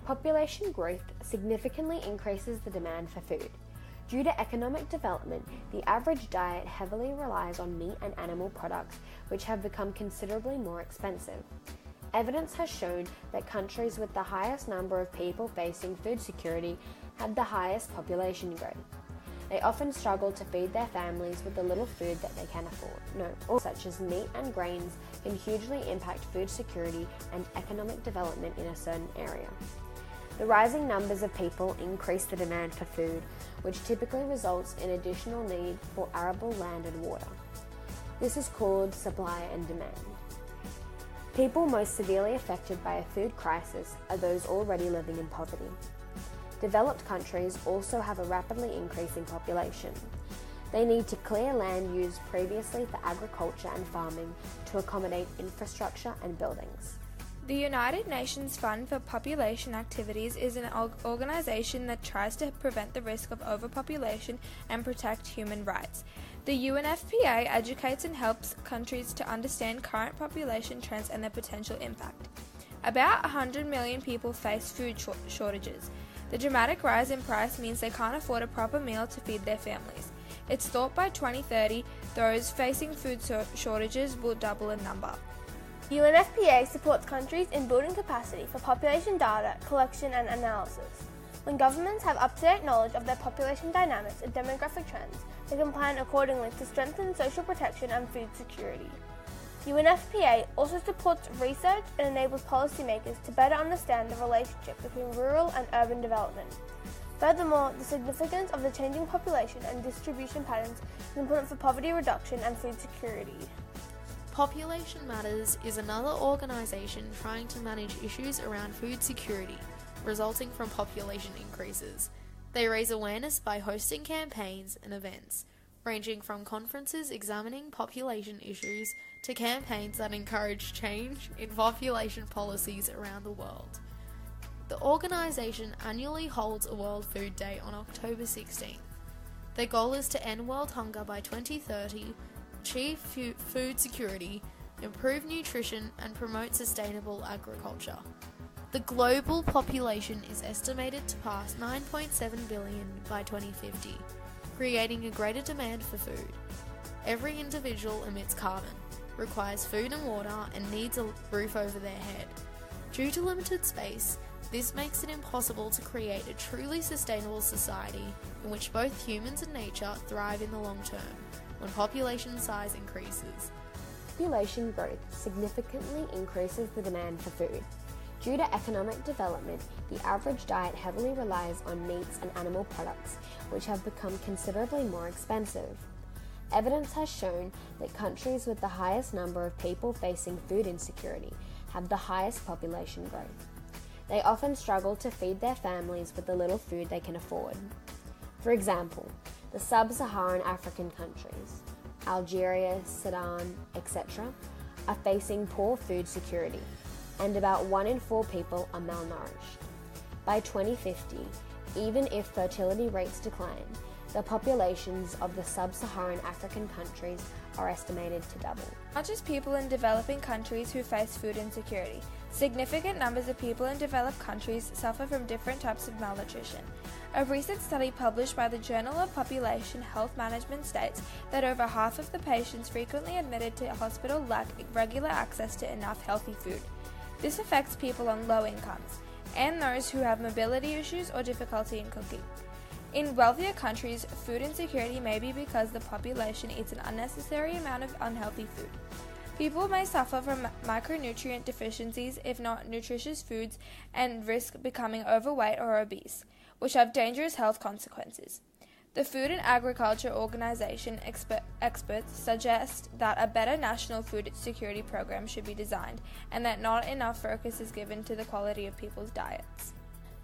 Population growth significantly increases the demand for food. Due to economic development, the average diet heavily relies on meat and animal products, which have become considerably more expensive. Evidence has shown that countries with the highest number of people facing food security have the highest population growth. They often struggle to feed their families with the little food that they can afford. Such as meat and grains can hugely impact food security and economic development in a certain area. The rising numbers of people increase the demand for food, which typically results in additional need for arable land and water. This is called supply and demand. People most severely affected by a food crisis are those already living in poverty. Developed countries also have a rapidly increasing population. They need to clear land used previously for agriculture and farming to accommodate infrastructure and buildings. The United Nations Fund for Population Activities is an organization that tries to prevent the risk of overpopulation and protect human rights. The UNFPA educates and helps countries to understand current population trends and their potential impact. About 100 million people face food shortages. The dramatic rise in price means they can't afford a proper meal to feed their families. It's thought by 2030, those facing food shortages will double in number. The UNFPA supports countries in building capacity for population data collection and analysis. When governments have up-to-date knowledge of their population dynamics and demographic trends, they can plan accordingly to strengthen social protection and food security. UNFPA also supports research and enables policymakers to better understand the relationship between rural and urban development. Furthermore, the significance of the changing population and distribution patterns is important for poverty reduction and food security. Population Matters is another organisation trying to manage issues around food security resulting from population increases. They raise awareness by hosting campaigns and events, ranging from conferences examining population issues to campaigns that encourage change in population policies around the world. The organisation annually holds a World Food Day on October 16th. Their goal is to end world hunger by 2030, achieve food security, improve nutrition, and promote sustainable agriculture. The global population is estimated to pass 9.7 billion by 2050, creating a greater demand for food. Every individual emits carbon, requires food and water, and needs a roof over their head. Due to limited space, this makes it impossible to create a truly sustainable society in which both humans and nature thrive in the long term when population size increases. Population growth significantly increases the demand for food. Due to economic development, the average diet heavily relies on meats and animal products, which have become considerably more expensive. Evidence has shown that countries with the highest number of people facing food insecurity have the highest population growth. They often struggle to feed their families with the little food they can afford. For example, the sub-Saharan African countries, Algeria, Sudan, etc., are facing poor food security, and about 1 in 4 people are malnourished. By 2050, even if fertility rates decline, the populations of the sub-Saharan African countries are estimated to double. Not just people in developing countries who face food insecurity. Significant numbers of people in developed countries suffer from different types of malnutrition. A recent study published by the Journal of Population Health Management states that over half of the patients frequently admitted to hospital lack regular access to enough healthy food. This affects people on low incomes and those who have mobility issues or difficulty in cooking. In wealthier countries, food insecurity may be because the population eats an unnecessary amount of unhealthy food. People may suffer from micronutrient deficiencies if not nutritious foods and risk becoming overweight or obese, which have dangerous health consequences. The Food and Agriculture Organization experts suggest that a better national food security program should be designed and that not enough focus is given to the quality of people's diets.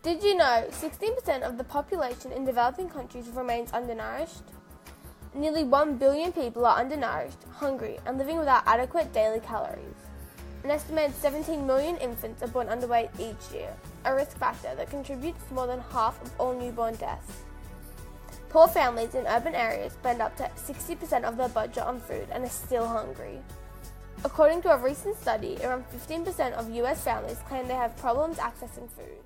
Did you know 16% of the population in developing countries remains undernourished? Nearly 1 billion people are undernourished, hungry, and living without adequate daily calories. An estimated 17 million infants are born underweight each year, a risk factor that contributes to more than half of all newborn deaths. Poor families in urban areas spend up to 60% of their budget on food and are still hungry. According to a recent study, around 15% of US families claim they have problems accessing food.